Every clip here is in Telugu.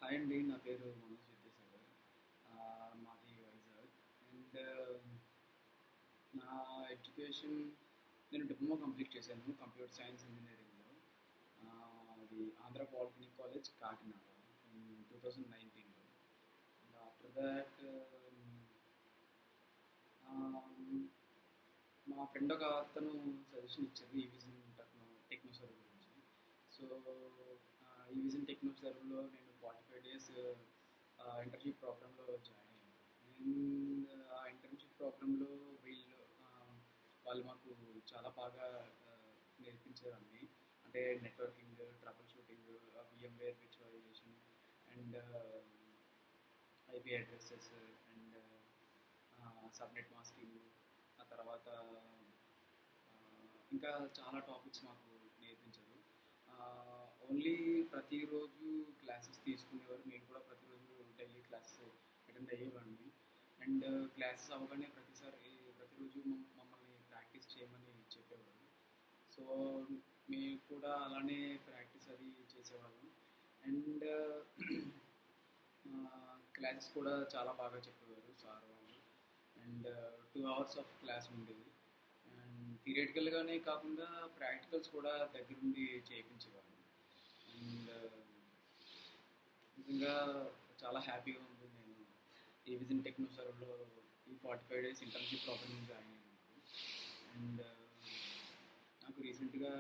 హాయ్ అండి. నా పేరు మనోజ్ విద్యాసాగర్. మాది వైజాగ్. అండ్ నా ఎడ్యుకేషన్ నేను డిప్లొమా కంప్లీట్ చేశాను కంప్యూటర్ సైన్స్ ఇంజనీరింగ్‌లో. అది ఆంధ్ర పాలిటెక్నిక్ కాలేజ్ కాకినాడ 2019లో. అండ్ ఆఫ్టర్ దాట్ మా ఫ్రెండ్ ఒక అతను సజెషన్ ఇచ్చారు ఈవిజన్ టెక్నో సర్వ్ గురించి. సో ఈవిజన్ టెక్నో సర్వ్‌లో నేను 45 డేస్ ఇంటర్న్‌షిప్ ప్రోగ్రామ్‌లో జాయిన్ అయ్యాను. అండ్ ఆ ఇంటర్న్‌షిప్ ప్రోగ్రామ్‌లో వాళ్ళు మాకు చాలా బాగా నేర్పించారు అన్నీ. అంటే networking, trouble shooting, VMware virtualisation and IP addresses and subnet masking. ఆ తర్వాత ఇంకా చాలా టాపిక్స్ మాకు నేర్పించారు. ఓన్లీ ప్రతిరోజు క్లాసెస్ తీసుకునేవారు. నేను కూడా ప్రతిరోజు డైలీ క్లాసెస్ అటెండ్ అయ్యేవాడిని. అండ్ క్లాసెస్ అవ్వగానే ప్రతిరోజు మమ్మల్ని ప్రాక్టీస్ చేయమని చెప్పేవారు. సో మేము కూడా అలానే ప్రాక్టీస్ అది చేసేవాళ్ళం. అండ్ క్లాసెస్ కూడా చాలా బాగా చెప్పేవారు సార్ వాళ్ళు. అండ్ 2 అవర్స్ ఆఫ్ క్లాస్ ఉండేది. అండ్ థియరిటికల్గానే కాకుండా ప్రాక్టికల్స్ కూడా దగ్గరుండి చేయించేవారు. అండ్ నిజంగా చాలా హ్యాపీగా ఉంది. నేను ఈ విజన్ టెక్నో సర్వ్‌లో ఈ 45 డేస్ ఇంటర్న్‌షిప్ ప్రోగ్రామ్‌లో జాయిన్ అయినందుకు. అండ్ నాకు రీసెంట్‌గా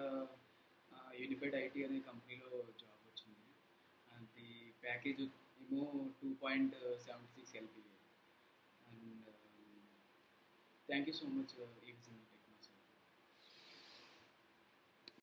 యూనిఫైడ్ ఐటీ అనే కంపెనీలో జాబ్ వచ్చింది. అది ప్యాకేజ్ ఏమో 2.76 LPA. And thank you so much ఈ విజన్